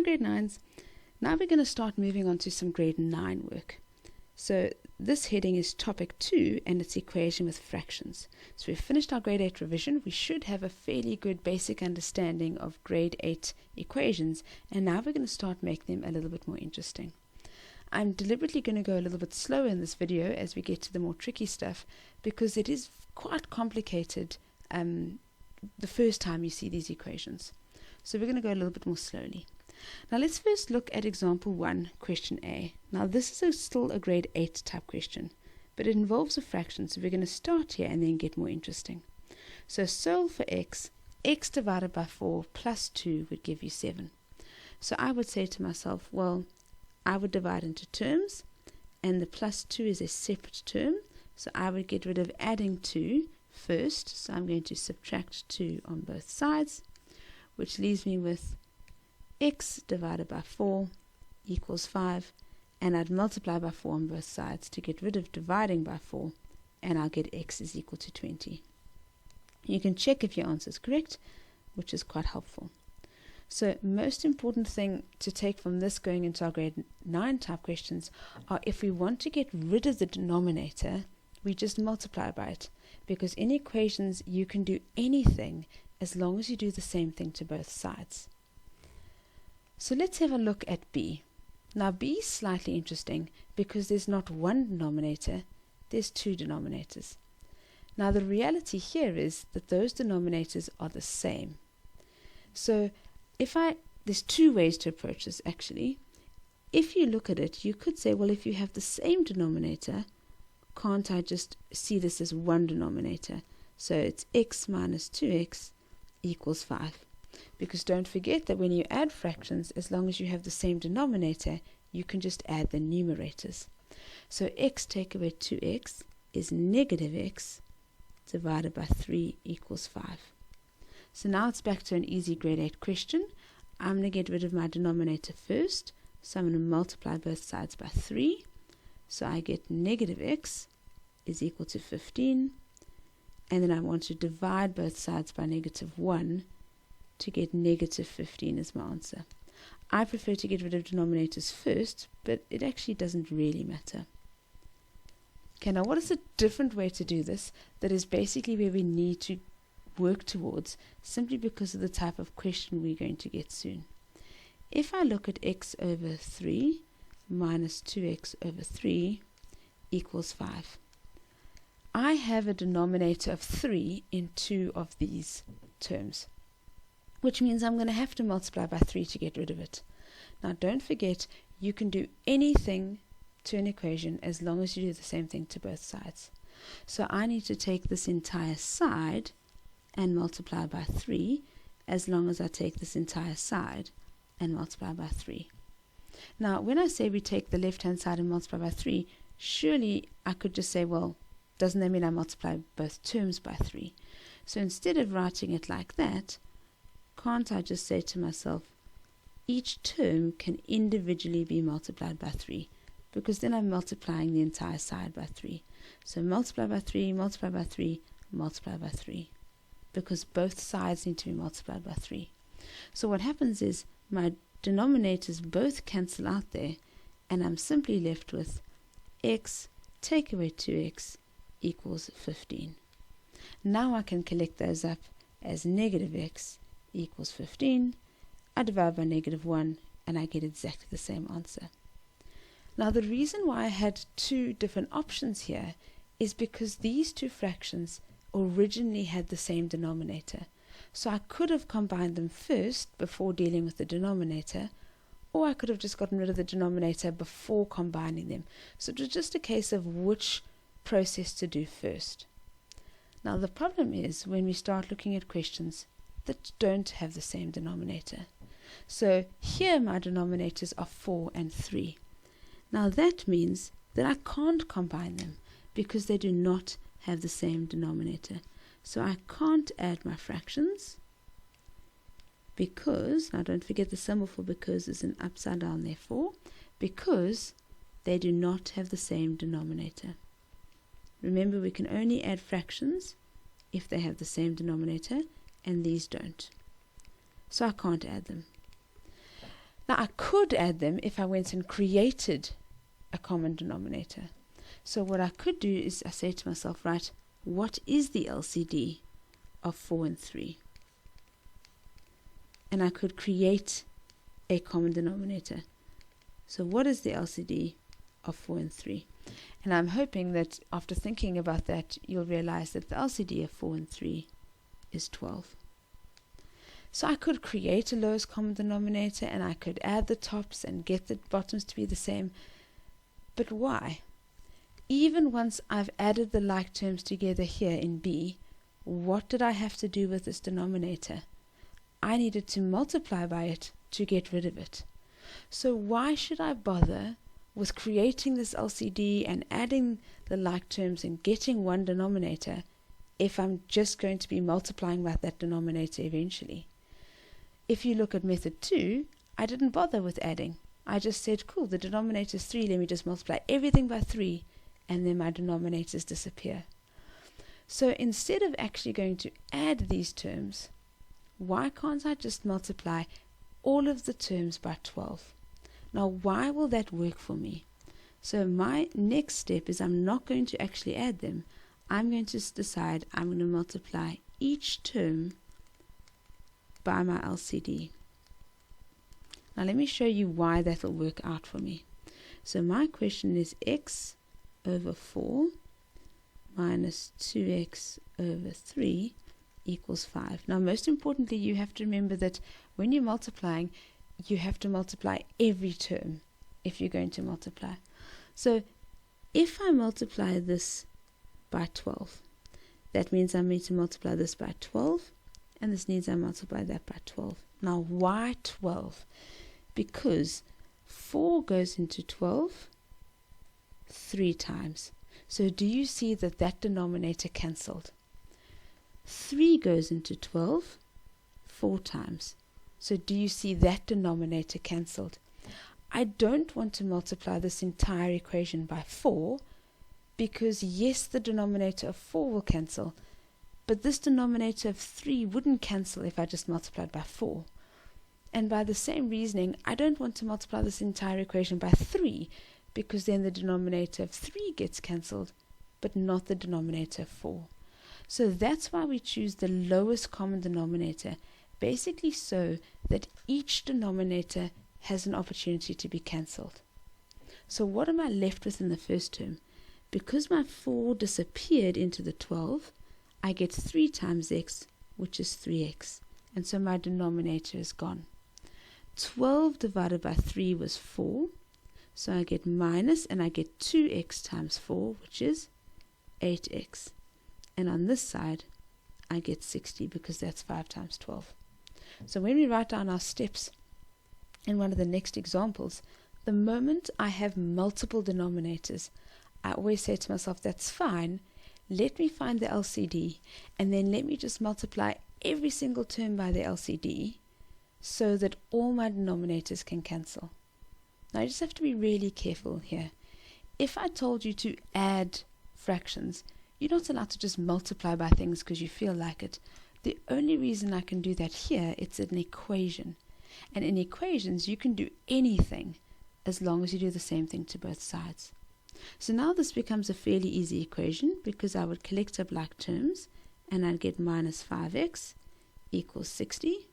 Hi grade 9s. Now we're going to start moving on to some grade 9 work. So this heading is topic 2 and its equation with fractions. So we've finished our grade 8 revision. We should have a fairly good basic understanding of grade 8 equations, and now we're going to start making them a little bit more interesting. I'm deliberately going to go a little bit slower in this video as we get to the more tricky stuff, because it is quite complicated the first time you see these equations. So we're going to go a little bit more slowly. Now let's first look at example 1, question A. Now this is still a grade 8 type question, but it involves a fraction, so we're going to start here and then get more interesting. So solve for x. X divided by 4 plus 2 would give you 7. So I would say to myself, well, I would divide into terms, and the plus 2 is a separate term, so I would get rid of adding 2 first, so I'm going to subtract 2 on both sides, which leaves me with x divided by 4 equals 5, and I'd multiply by 4 on both sides to get rid of dividing by 4, and I'll get x is equal to 20. You can check if your answer is correct, which is quite helpful. So most important thing to take from this going into our grade 9 type questions are, if we want to get rid of the denominator, we just multiply by it, because in equations you can do anything as long as you do the same thing to both sides. So let's have a look at B. Now B is slightly interesting because there's not one denominator, there's two denominators. Now the reality here is that those denominators are the same. So there's two ways to approach this actually. If you look at it, you could say, well, if you have the same denominator, can't I just see this as one denominator? So it's x minus 2x equals 5. Because don't forget that when you add fractions, as long as you have the same denominator, you can just add the numerators. So x take away 2x is negative x divided by 3 equals 5. So now it's back to an easy grade 8 question. I'm going to get rid of my denominator first, so I'm going to multiply both sides by 3. So I get negative x is equal to 15, and then I want to divide both sides by negative 1 to get negative 15 as my answer. I prefer to get rid of denominators first, but it actually doesn't really matter. Okay, now what is a different way to do this that is basically where we need to work towards, simply because of the type of question we're going to get soon? If I look at x over 3 minus 2x over 3 equals 5. I have a denominator of 3 in two of these terms, which means I'm going to have to multiply by 3 to get rid of it. Now don't forget, you can do anything to an equation as long as you do the same thing to both sides. So I need to take this entire side and multiply by 3, as long as I take this entire side and multiply by 3. Now when I say we take the left hand side and multiply by 3, surely I could just say, well, doesn't that mean I multiply both terms by 3? So instead of writing it like that, can't I just say to myself, each term can individually be multiplied by 3, because then I'm multiplying the entire side by 3. So multiply by 3, multiply by 3, multiply by 3, because both sides need to be multiplied by 3. So what happens is my denominators both cancel out there, and I'm simply left with x take away 2x equals 15. Now I can collect those up as negative x equals 15. I divide by negative 1 and I get exactly the same answer. Now the reason why I had two different options here is because these two fractions originally had the same denominator. So I could have combined them first before dealing with the denominator, or I could have just gotten rid of the denominator before combining them. So it was just a case of which process to do first. Now the problem is when we start looking at questions that don't have the same denominator. So here my denominators are 4 and 3. Now that means that I can't combine them because they do not have the same denominator. So I can't add my fractions because, now don't forget the symbol for because is an upside down therefore, because they do not have the same denominator. Remember, we can only add fractions if they have the same denominator, and these don't. So I can't add them. Now I could add them if I went and created a common denominator. So what I could do is I say to myself, right, what is the LCD of 4 and 3? And I could create a common denominator. So what is the LCD of 4 and 3? And I'm hoping that after thinking about that, you'll realize that the LCD of 4 and 3 is 12. So I could create a lowest common denominator, and I could add the tops and get the bottoms to be the same. But why? Even once I've added the like terms together here in B, what did I have to do with this denominator? I needed to multiply by it to get rid of it. So why should I bother with creating this LCD and adding the like terms and getting one denominator if I'm just going to be multiplying by that denominator eventually? If you look at method 2, I didn't bother with adding. I just said, cool, the denominator is 3, let me just multiply everything by 3, and then my denominators disappear. So instead of actually going to add these terms, why can't I just multiply all of the terms by 12? Now, why will that work for me? So my next step is I'm not going to actually add them. I'm going to decide I'm going to multiply each term by my LCD. Now let me show you why that will work out for me. So my question is x over 4 minus 2x over 3 equals 5. Now most importantly, you have to remember that when you're multiplying, you have to multiply every term if you're going to multiply. So if I multiply this by 12, that means I'm going to multiply this by 12, and this means I multiply that by 12. Now why 12? Because 4 goes into 12 3 times. So do you see that that denominator cancelled? 3 goes into 12 4 times. So do you see that denominator cancelled? I don't want to multiply this entire equation by 4 because yes, the denominator of 4 will cancel, but this denominator of 3 wouldn't cancel if I just multiplied by 4. And by the same reasoning, I don't want to multiply this entire equation by 3 because then the denominator of 3 gets cancelled, but not the denominator of 4. So that's why we choose the lowest common denominator, basically so that each denominator has an opportunity to be cancelled. So what am I left with in the first term? Because my 4 disappeared into the 12, I get 3 times x, which is 3x, and so my denominator is gone. 12 divided by 3 was 4, so I get minus, and I get 2x times 4, which is 8x. And on this side, I get 60 because that's 5 times 12. So when we write down our steps in one of the next examples, the moment I have multiple denominators, I always say to myself, that's fine, let me find the LCD, and then let me just multiply every single term by the LCD so that all my denominators can cancel. Now you just have to be really careful here. If I told you to add fractions, you're not allowed to just multiply by things because you feel like it. The only reason I can do that here, it's an equation. And in equations, you can do anything as long as you do the same thing to both sides. So now this becomes a fairly easy equation because I would collect up like terms and I'd get minus 5x equals 60.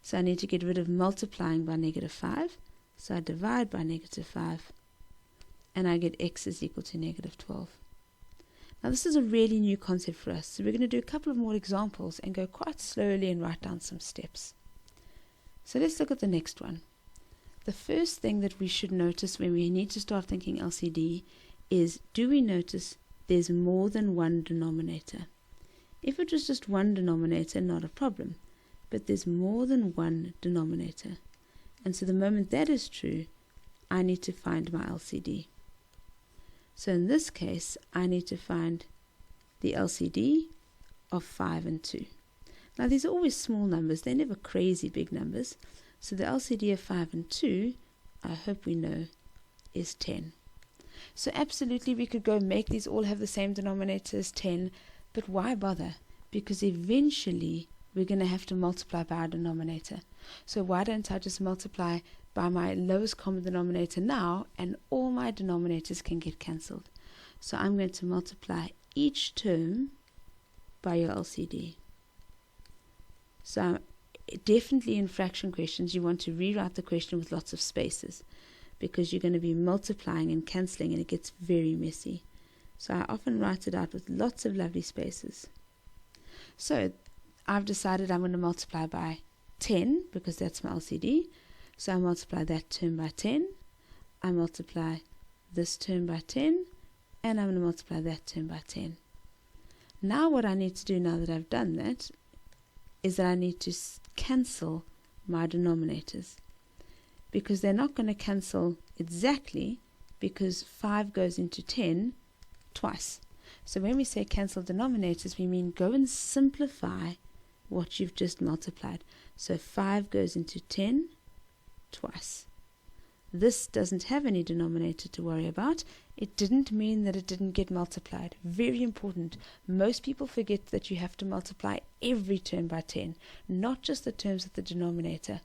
So I need to get rid of multiplying by negative 5. So I divide by negative 5 and I get x is equal to negative 12. Now this is a really new concept for us, so we're going to do a couple of more examples and go quite slowly and write down some steps. So let's look at the next one. The first thing that we should notice when we need to start thinking LCD is, do we notice there's more than one denominator? If it was just one denominator, not a problem, but there's more than one denominator. And so the moment that is true, I need to find my LCD. So in this case, I need to find the LCD of 5 and 2. Now these are always small numbers, they're never crazy big numbers. So the LCD of 5 and 2, I hope we know, is 10. So absolutely we could go make these all have the same denominator as 10, but why bother? Because eventually we're going to have to multiply by our denominator. So why don't I just multiply by my lowest common denominator now, and all my denominators can get cancelled. So I'm going to multiply each term by your LCD. So definitely in fraction questions you want to rewrite the question with lots of spaces, because you're going to be multiplying and cancelling and it gets very messy. So I often write it out with lots of lovely spaces. So I've decided I'm going to multiply by 10 because that's my LCD. So I multiply that term by 10, I multiply this term by 10, and I'm going to multiply that term by 10. Now what I need to do, now that I've done that, is that I need to cancel my denominators, because they're not going to cancel exactly, because 5 goes into 10 twice. So when we say cancel denominators, we mean go and simplify what you've just multiplied. So 5 goes into 10 twice. This doesn't have any denominator to worry about. It didn't mean that it didn't get multiplied. Very important. Most people forget that you have to multiply every term by 10, not just the terms with the denominator,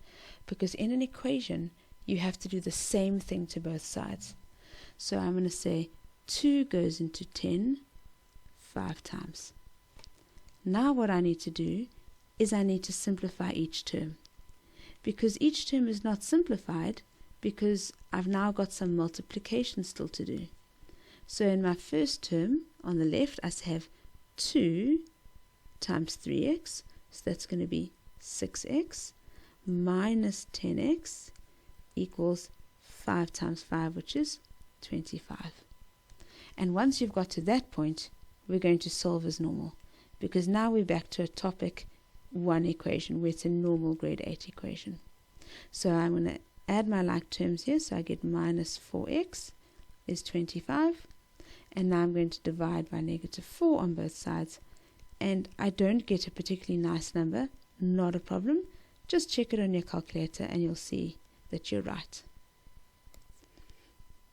because in an equation you have to do the same thing to both sides. So I'm going to say 2 goes into 10 5 times. Now what I need to do is I need to simplify each term, because each term is not simplified because I've now got some multiplication still to do. So in my first term on the left I have 2 times 3x, so that's going to be 6x minus 10x equals 5 times 5, which is 25. And once you've got to that point, we're going to solve as normal, because now we're back to a topic 1 equation where it's a normal grade 8 equation. So I'm going to add my like terms here, so I get minus 4x is 25, and now I'm going to divide by negative 4 on both sides, and I don't get a particularly nice number. Not a problem, just check it on your calculator and you'll see that you're right.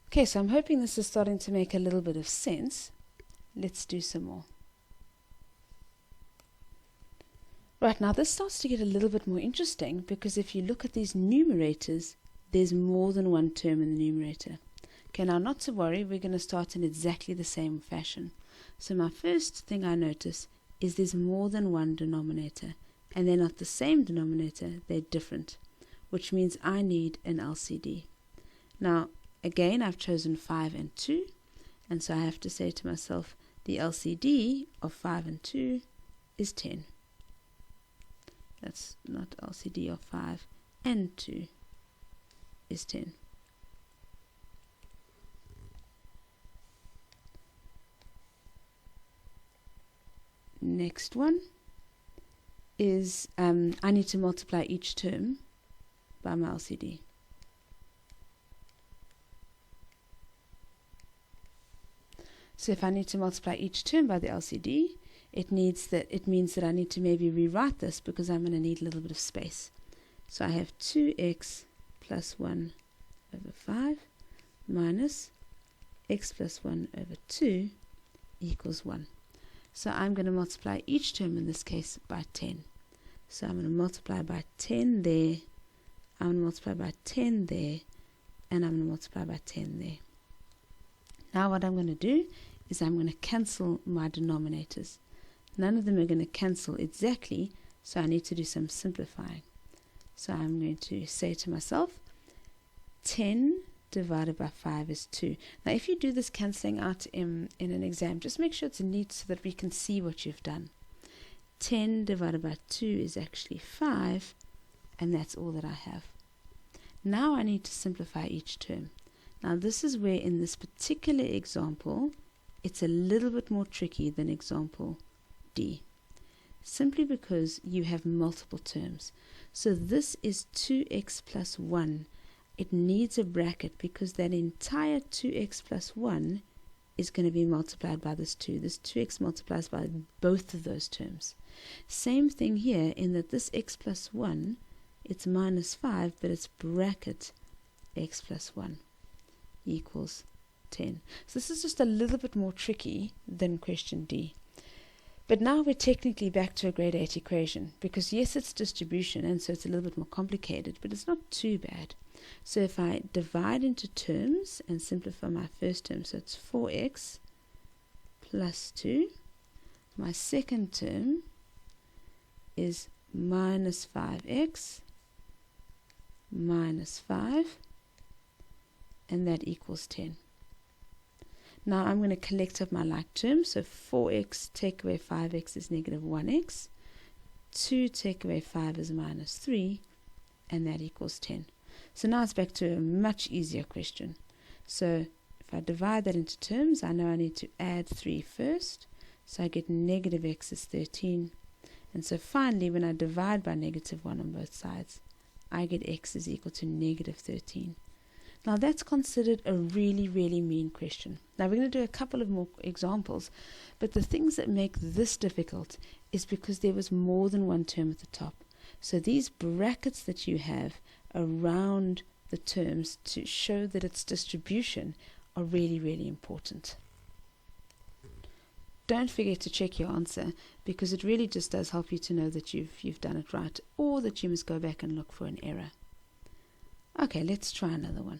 Okay, so I'm hoping this is starting to make a little bit of sense. Let's do some more. Right, now this starts to get a little bit more interesting, because if you look at these numerators, there's more than one term in the numerator. Okay, now not to worry, we're going to start in exactly the same fashion. So my first thing I notice is there's more than one denominator, and they're not the same denominator, they're different, which means I need an LCD. Now again, I've chosen 5 and 2, and so I have to say to myself, the LCD of 5 and 2 is 10. That's not LCD of 5 and 2 is 10. Next one is I need to multiply each term by my LCD. So if I need to multiply each term by the LCD, it means that I need to maybe rewrite this, because I'm going to need a little bit of space. So I have 2x plus 1 over 5 minus x plus 1 over 2 equals 1. So I'm going to multiply each term in this case by 10. So I'm going to multiply by 10 there, I'm going to multiply by 10 there, and I'm going to multiply by 10 there. Now what I'm going to do is I'm going to cancel my denominators. None of them are going to cancel exactly, so I need to do some simplifying. So I'm going to say to myself, 10 divided by 5 is 2. Now if you do this cancelling out in an exam, just make sure it's neat so that we can see what you've done. 10 divided by 2 is actually 5, and that's all that I have. Now I need to simplify each term. Now this is where in this particular example, it's a little bit more tricky than example D, simply because you have multiple terms. So this is 2x plus 1. It needs a bracket because that entire 2x plus 1 is going to be multiplied by this 2. This 2x multiplies by both of those terms. Same thing here, in that this x plus 1, it's minus 5, but it's bracket x plus 1 equals 10. So this is just a little bit more tricky than question D. But now we're technically back to a grade 8 equation, because yes, it's distribution, and so it's a little bit more complicated, but it's not too bad. So if I divide into terms and simplify my first term, so it's 4x plus 2. My second term is minus 5x minus 5, and that equals 10. Now I'm going to collect up my like terms. So 4x take away 5x is negative 1x. 2 take away 5 is minus 3. And that equals 10. So now it's back to a much easier question. So if I divide that into terms, I know I need to add 3 first. So I get negative x is 13. And so finally, when I divide by negative 1 on both sides, I get x is equal to negative 13. Now that's considered a really, really mean question. Now we're going to do a couple of more examples, but the things that make this difficult is because there was more than one term at the top. So these brackets that you have around the terms to show that its distribution are really, really important. Don't forget to check your answer, because it really just does help you to know that you've done it right, or that you must go back and look for an error. Okay, let's try another one.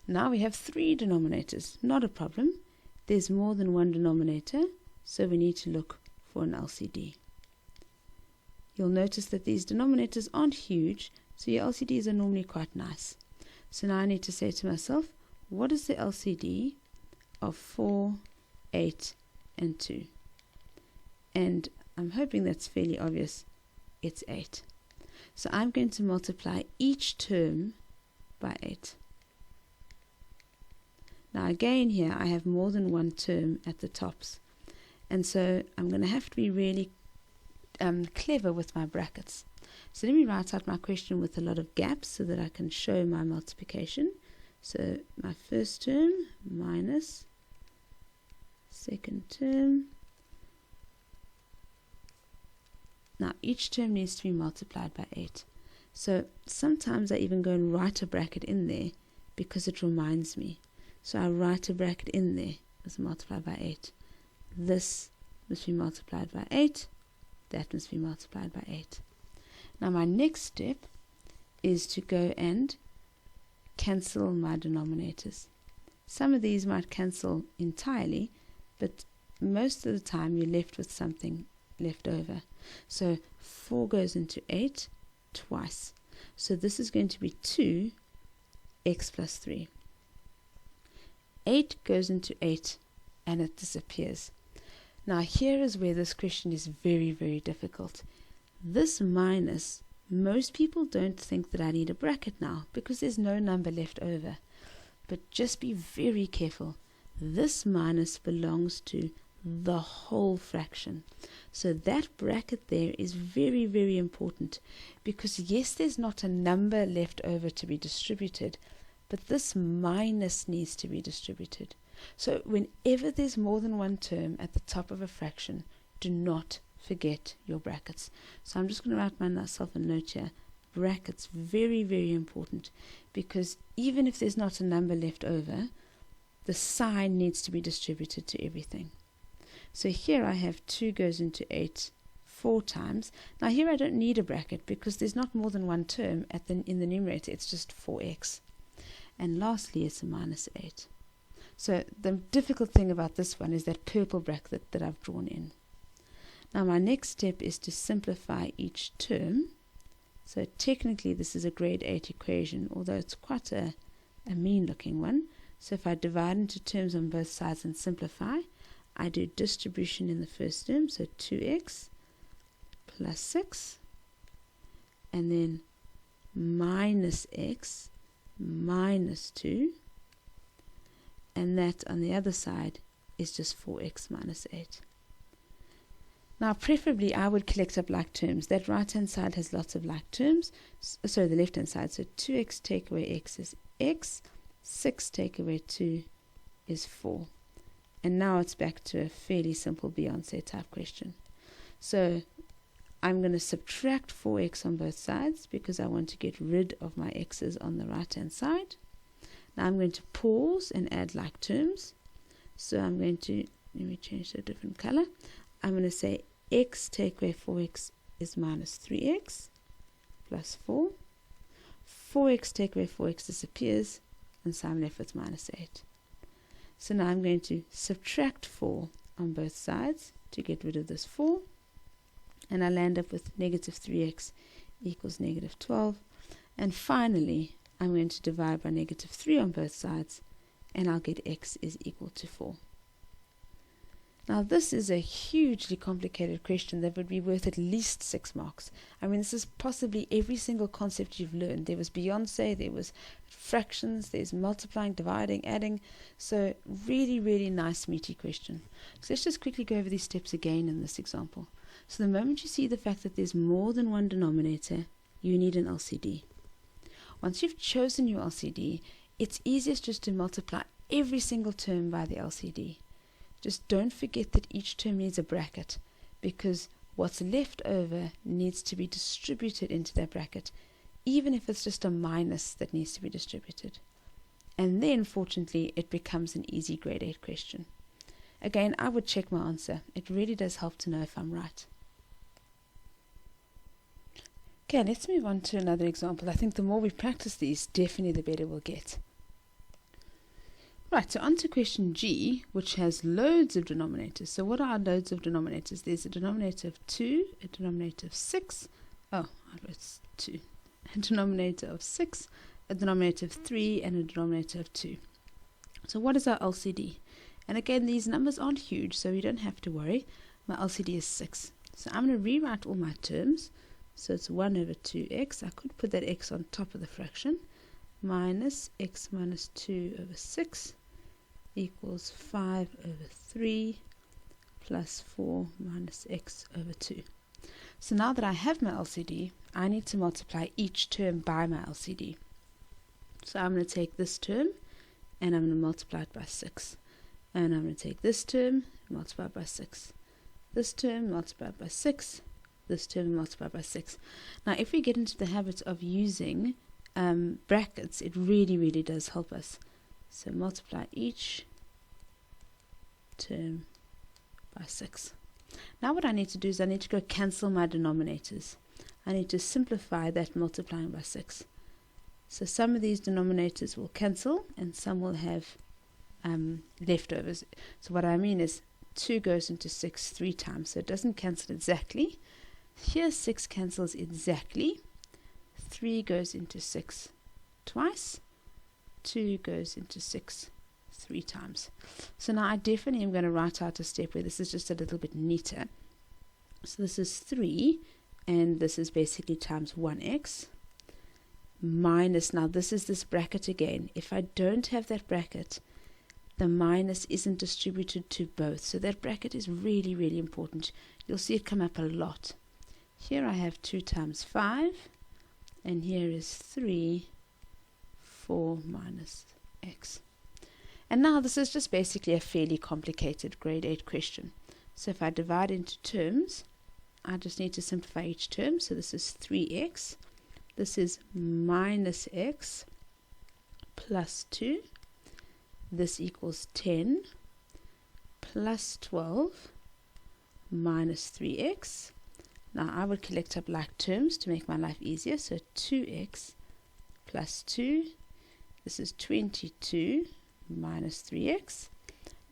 Now we have 3 denominators. Not a problem. There's more than one denominator, so we need to look for an LCD. You'll notice that these denominators aren't huge, so your LCDs are normally quite nice. So now I need to say to myself, what is the LCD of 4, 8, and 2? And I'm hoping that's fairly obvious. It's 8. So I'm going to multiply each term by 8. Now again here I have more than one term at the tops, and so I'm going to have to be really clever with my brackets. So let me write out my question with a lot of gaps so that I can show my multiplication. So my first term minus second term. Now each term needs to be multiplied by 8. So sometimes I even go and write a bracket in there because it reminds me. So I write a bracket in there as multiplied by 8. This must be multiplied by 8. That must be multiplied by 8. Now my next step is to go and cancel my denominators. Some of these might cancel entirely, but most of the time you're left with something left over. So 4 goes into 8 twice. So this is going to be 2x plus 3. 8 goes into 8 and it disappears. Now here is where this question is very, very difficult. This minus, most people don't think that I need a bracket now because there's no number left over. But just be very careful. This minus belongs to the whole fraction. So that bracket there is very, very important, because yes, there's not a number left over to be distributed, but this minus needs to be distributed. So whenever there's more than one term at the top of a fraction, do not forget your brackets. So I'm just going to write myself a note here. Brackets, very, very important, because even if there's not a number left over, the sign needs to be distributed to everything. So here I have 2 goes into 8 4 times. Now here I don't need a bracket because there's not more than one term in the numerator. It's just 4x. And lastly, it's a minus 8. So the difficult thing about this one is that purple bracket that I've drawn in. Now my next step is to simplify each term. So technically this is a grade 8 equation, although it's quite a mean looking one. So if I divide into terms on both sides and simplify, I do distribution in the first term, so 2x plus 6, and then minus x minus 2, and that on the other side is just 4x minus 8. Now preferably I would collect up like terms. That right hand side has lots of like terms, so the left hand side, so 2x take away x is x, 6 take away 2 is 4. And now it's back to a fairly simple Beyonce type question. So I'm going to subtract 4x on both sides because I want to get rid of my x's on the right hand side. Now I'm going to pause and add like terms. So I'm going to, let me change to a different color. I'm going to say x take away 4x is minus 3x plus 4. 4x take away 4x disappears, and so I'm left with minus 8. So now I'm going to subtract 4 on both sides to get rid of this 4, and I land up with negative 3x equals negative 12. And finally, I'm going to divide by negative 3 on both sides, and I'll get x is equal to 4. Now this is a hugely complicated question that would be worth at least 6 marks. I mean, this is possibly every single concept you've learned. There was Beyonce, there was fractions, there's multiplying, dividing, adding. So really, really nice meaty question. So let's just quickly go over these steps again in this example. So the moment you see the fact that there's more than one denominator, you need an LCD. Once you've chosen your LCD, it's easiest just to multiply every single term by the LCD. Just don't forget that each term needs a bracket, because what's left over needs to be distributed into that bracket, even if it's just a minus that needs to be distributed. And then, fortunately, it becomes an easy grade 8 question. Again, I would check my answer. It really does help to know if I'm right. Okay, let's move on to another example. I think the more we practice these, definitely the better we'll get. Right, so on to question G, which has loads of denominators. So what are loads of denominators? There's a denominator of 2, a denominator of 6. Oh, I wrote 2. A denominator of 6, a denominator of 3, and a denominator of 2. So what is our LCD? And again, these numbers aren't huge, so you don't have to worry. My LCD is 6. So I'm going to rewrite all my terms. So it's 1 over 2x. I could put that x on top of the fraction. Minus x minus 2 over 6. Equals 5 over 3 plus 4 minus x over 2. So now that I have my LCD, I need to multiply each term by my LCD. So I'm going to take this term and I'm going to multiply it by 6. And I'm going to take this term, multiply it by 6. This term, multiply it by 6. This term, multiply by 6. Now if we get into the habit of using brackets, it really, really does help us. So multiply each term by 6. Now what I need to do is I need to go cancel my denominators. I need to simplify that multiplying by 6. So some of these denominators will cancel and some will have leftovers. So what I mean is 2 goes into 6 3 times, so it doesn't cancel exactly. Here 6 cancels exactly. 3 goes into 6 twice. 2 goes into 6 3 times. So now I definitely am going to write out a step where this is just a little bit neater. So this is 3, and this is basically times 1x minus, now this is this bracket again. If I don't have that bracket, the minus isn't distributed to both. So that bracket is really, really important. You'll see it come up a lot. Here I have 2 times 5, and here is 3, 4 minus x. And now this is just basically a fairly complicated grade 8 question. So if I divide into terms, I just need to simplify each term. So this is 3x, this is minus x plus 2, this equals 10 plus 12 minus 3x. Now I would collect up like terms to make my life easier. So 2x plus 2, this is 22 minus 3x.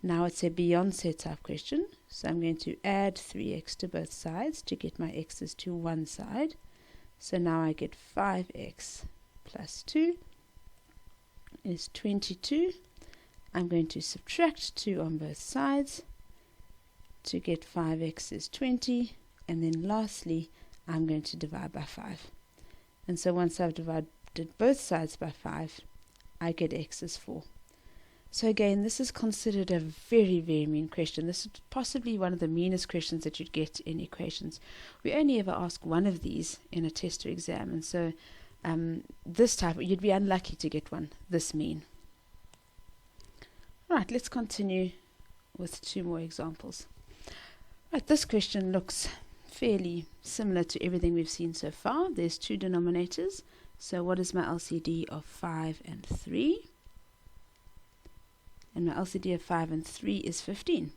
Now it's a Beyonce type question, so I'm going to add 3x to both sides to get my x's to one side. So now I get 5x plus 2 is 22. I'm going to subtract 2 on both sides to get 5x is 20. And then lastly, I'm going to divide by 5. And so once I've divided both sides by 5, I get x is 4. So again, this is considered a very, very mean question. This is possibly one of the meanest questions that you'd get in equations. We only ever ask one of these in a test or exam. And so this type, you'd be unlucky to get one this mean. Right, let's continue with 2 more examples. Right, this question looks fairly similar to everything we've seen so far. There's 2 denominators. So what is my LCD of 5 and 3? And my LCD of 5 and 3 is 15.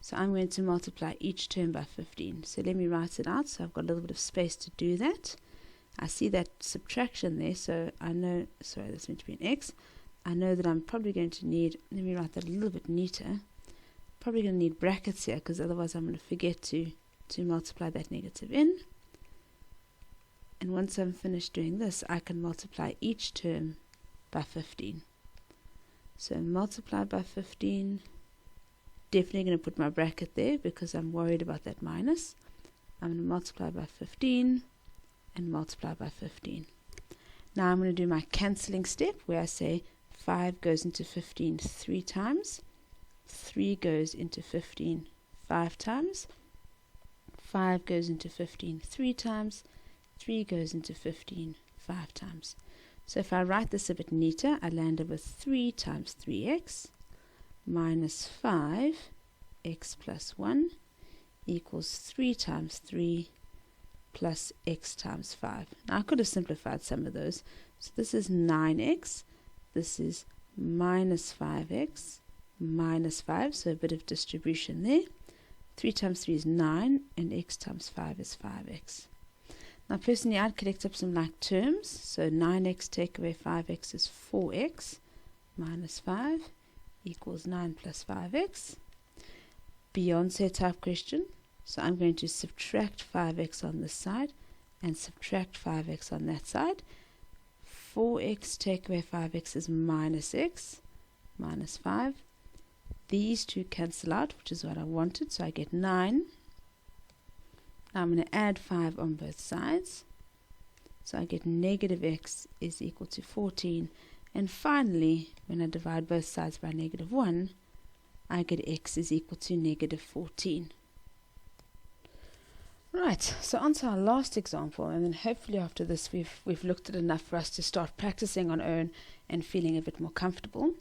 So I'm going to multiply each term by 15. So let me write it out. So I've got a little bit of space to do that. I see that subtraction there, so I know, sorry, that's meant to be an x. I know that I'm probably going to need, let me write that a little bit neater. Probably going to need brackets here, because otherwise I'm going to forget to multiply that negative in. And once I'm finished doing this, I can multiply each term by 15. So multiply by 15. Definitely going to put my bracket there because I'm worried about that minus. I'm going to multiply by 15 and multiply by 15. Now I'm going to do my cancelling step where I say 5 goes into 15 3 times, 3 goes into 15 5 times, 5 goes into 15 3 times, 3 goes into 15 5 times. So if I write this a bit neater, I landed with 3 times 3x minus 5x plus 1 equals 3 times 3 plus x times 5. Now I could have simplified some of those. So this is 9x, this is minus 5x minus 5, so a bit of distribution there. 3 times 3 is 9, and x times 5 is 5x. Now personally I'd collect up some like terms, so 9x take away 5x is 4x minus 5 equals 9 plus 5x. Beyonce type question, so I'm going to subtract 5x on this side and subtract 5x on that side. 4x take away 5x is minus x minus 5. These two cancel out, which is what I wanted, so I get 9. Now I'm going to add 5 on both sides, so I get negative x is equal to 14. And finally, when I divide both sides by negative 1, I get x is equal to negative 14. Right, so on to our last example, and then hopefully after this we've looked at enough for us to start practicing on our own and feeling a bit more comfortable.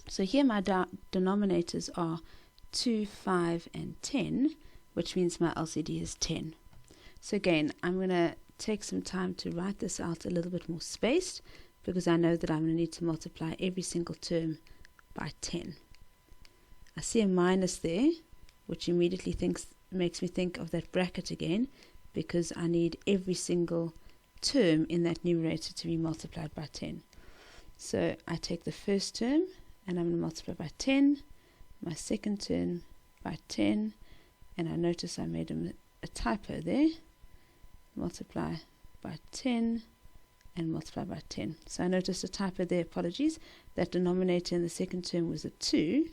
So here my denominators are 2, 5, and 10, which means my LCD is 10. So again, I'm going to take some time to write this out a little bit more spaced, because I know that I'm going to need to multiply every single term by 10. I see a minus there, which immediately makes me think of that bracket again, because I need every single term in that numerator to be multiplied by 10. So I take the first term and I'm going to multiply by 10, my second term by 10, and I notice I made a typo there. Multiply by 10 and multiply by 10. So I noticed a typo there, apologies. That denominator in the second term was a 2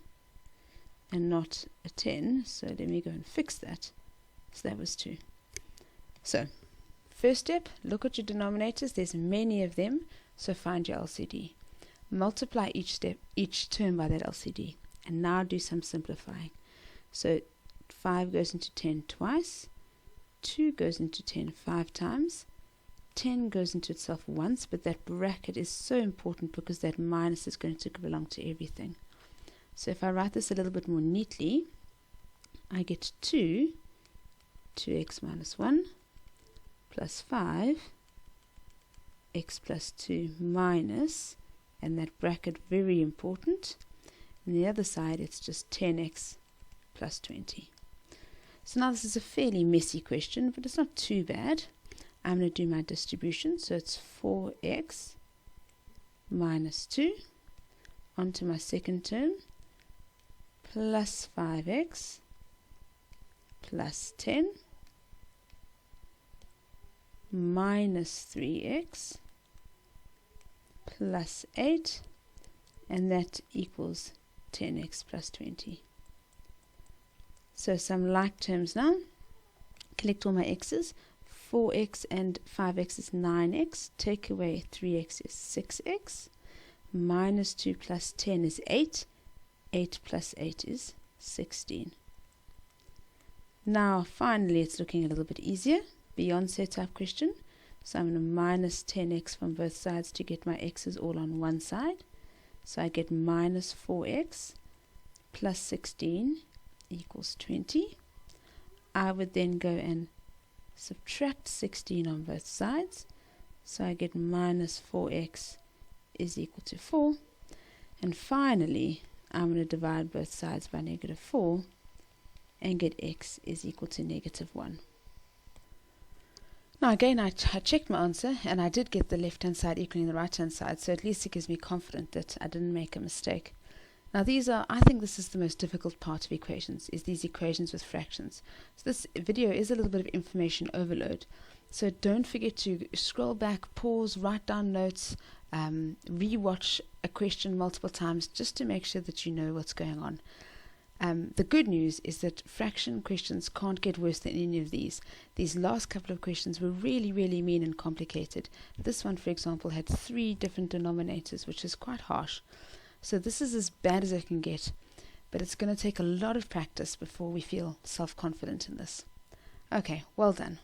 and not a 10. So let me go and fix that. So that was 2. So first step, look at your denominators. There's many of them, so find your LCD. Multiply each term by that LCD. And now do some simplifying. So 5 goes into 10 twice. 2 goes into 10 5 times. 10 goes into itself once, but that bracket is so important because that minus is going to belong to everything. So if I write this a little bit more neatly, I get 2x minus 1 plus 5 x plus 2 minus, and that bracket very important. On the other side it's just 10x plus 20. So now this is a fairly messy question, but it's not too bad. I'm going to do my distribution, so it's 4x minus 2 onto my second term plus 5x plus 10 minus 3x plus 8, and that equals 10x plus 20. So some like terms now. Collect all my x's. 4x and 5x is 9x. Take away 3x is 6x. Minus 2 plus 10 is 8. 8 plus 8 is 16. Now finally it's looking a little bit easier. Beyonce type question. So I'm going to minus 10x from both sides to get my x's all on one side. So I get minus 4x plus 16 equals 20. I would then go and subtract 16 on both sides. So I get minus 4x is equal to 4. And finally, I'm going to divide both sides by negative 4 and get x is equal to -1. Now again, I checked my answer, and I did get the left-hand side equaling the right-hand side, so at least it gives me confidence that I didn't make a mistake. Now I think this is the most difficult part of equations, is these equations with fractions. So this video is a little bit of information overload, so don't forget to scroll back, pause, write down notes, re-watch a question multiple times just to make sure that you know what's going on. The good news is that fraction questions can't get worse than any of these. These last couple of questions were really, really mean and complicated. This one, for example, had 3 different denominators, which is quite harsh. So this is as bad as it can get, but it's going to take a lot of practice before we feel self-confident in this. Okay, well done.